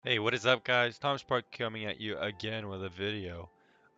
Hey, what is up, guys? Tom Spark coming at you again with a video.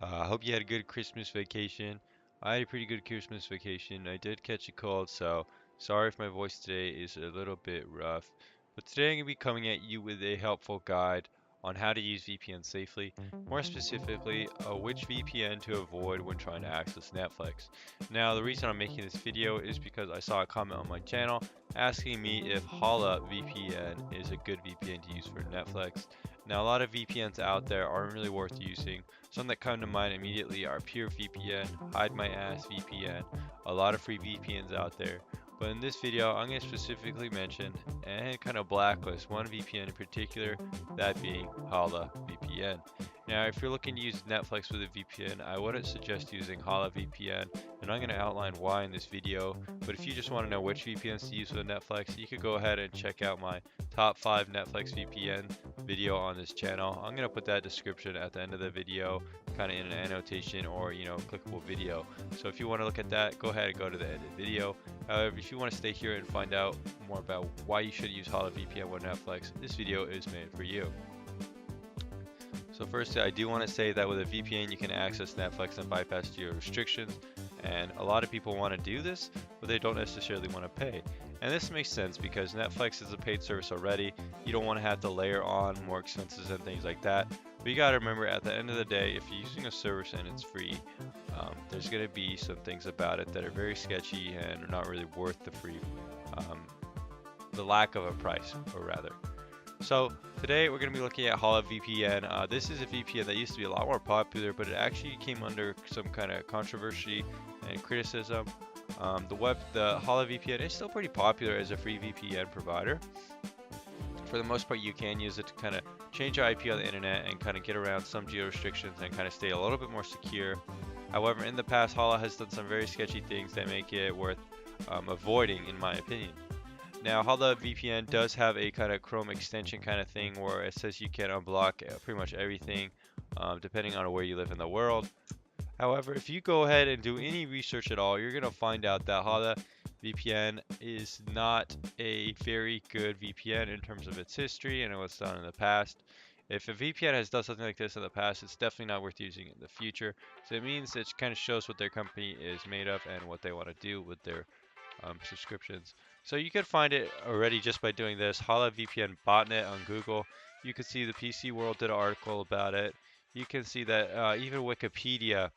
I hope you had a good Christmas vacation. I had a pretty good Christmas vacation. I did catch a cold, so sorry if my voice today is a little bit rough. But today I'm going to be coming at you with a helpful guide on how to use VPN safely. More specifically, which VPN to avoid when trying to access Netflix. Now, the reason I'm making this video is because I saw a comment on my channel asking me if Hola VPN is a good VPN to use for Netflix. Now, a lot of VPNs out there aren't really worth using. Some that come to mind immediately are Pure VPN, Hide My Ass VPN, a lot of free VPNs out there. But in this video, I'm going to specifically mention and kind of blacklist one VPN in particular, that being Hola VPN. Now, if you're looking to use Netflix with a VPN, I wouldn't suggest using Hola VPN, and I'm going to outline why in this video. But if you just want to know which VPNs to use with Netflix, you could go ahead and check out my top 5 Netflix VPN video on this channel. I'm going to put that description at the end of the video, kind of in an annotation or, clickable video. So if you want to look at that, go ahead and go to the end of the video. However, if you want to stay here and find out more about why you should use Hola VPN with Netflix, this video is made for you. So first, I do want to say that with a VPN, you can access Netflix and bypass geo restrictions. And a lot of people want to do this, but they don't necessarily want to pay. And this makes sense because Netflix is a paid service already. You don't want to have to layer on more expenses and things like that. But you got to remember, at the end of the day, if you're using a service and it's free, there's going to be some things about it that are very sketchy and are not really worth the lack of a price, or rather. So today we're going to be looking at Hola VPN. This is a VPN that used to be a lot more popular, but it actually came under some kind of controversy and criticism. The Hola VPN is still pretty popular as a free VPN provider. For the most part, you can use it to kind of change your IP on the internet and kind of get around some geo restrictions and kind of stay a little bit more secure. However, in the past, Hola has done some very sketchy things that make it worth avoiding, in my opinion. Now, Hola VPN does have a kind of Chrome extension kind of thing where it says you can unblock pretty much everything depending on where you live in the world. However, if you go ahead and do any research at all, you're going to find out that Hola VPN is not a very good VPN in terms of its history and what's done in the past. If a VPN has done something like this in the past, it's definitely not worth using in the future. So it means it kind of shows what their company is made of and what they want to do with their subscriptions. So you can find it already just by doing this, Hola VPN botnet on Google. You can see the PC World did an article about it. You can see that even Wikipedia,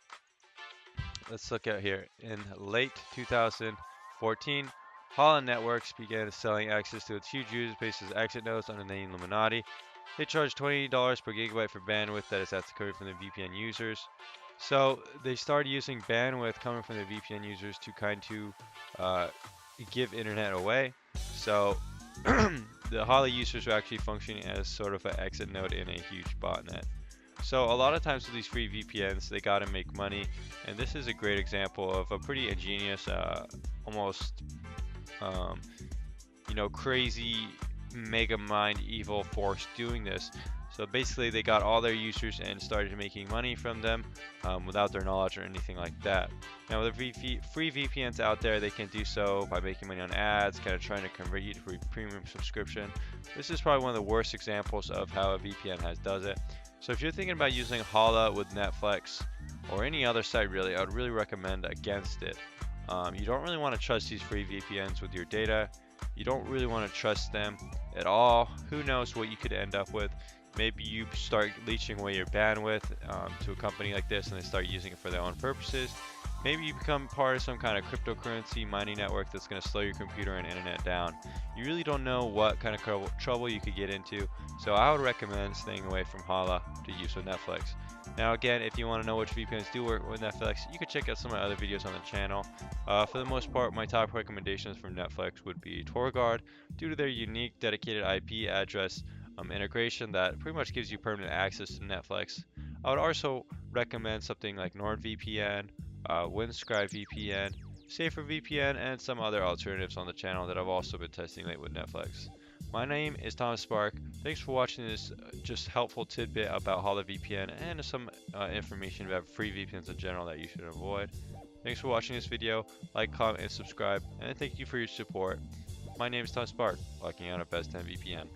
let's look at here, in late 2014, Hola Networks began selling access to its huge user base as exit nodes under the name Illuminati. They charge $20 per gigabyte for bandwidth that is coming from the VPN users. So they started using bandwidth coming from the VPN users to give internet away. So the Hola users are actually functioning as sort of an exit node in a huge botnet. So a lot of times with these free VPNs, they gotta make money, and this is a great example of a pretty ingenious, almost, crazy mega mind evil force doing this. So basically, they got all their users and started making money from them without their knowledge or anything like that. Now, with the free VPNs out there, they can do so by making money on ads, kind of trying to convert you to a premium subscription. This is probably one of the worst examples of how a VPN does it. So if you're thinking about using Hola with Netflix or any other site, really, I would really recommend against it. You don't really want to trust these free VPNs with your data. You don't really want to trust them at all. Who knows what you could end up with. Maybe you start leeching away your bandwidth to a company like this and they start using it for their own purposes. Maybe you become part of some kind of cryptocurrency mining network that's going to slow your computer and internet down. You really don't know what kind of trouble you could get into, so I would recommend staying away from Hola to use with Netflix. Now again, if you want to know which VPNs do work with Netflix, you can check out some of my other videos on the channel. For the most part, my top recommendations from Netflix would be TorGuard, due to their unique dedicated IP address integration that pretty much gives you permanent access to Netflix. I would also recommend something like NordVPN, Windscribe VPN, Safer VPN, and some other alternatives on the channel that I've also been testing lately with Netflix. My name is Thomas Spark. Thanks for watching this just helpful tidbit about Hola VPN and some information about free VPNs in general that you should avoid. Thanks for watching this video. Like, comment, and subscribe, and thank you for your support. My name is Thomas Spark, locking out at Best 10 VPN.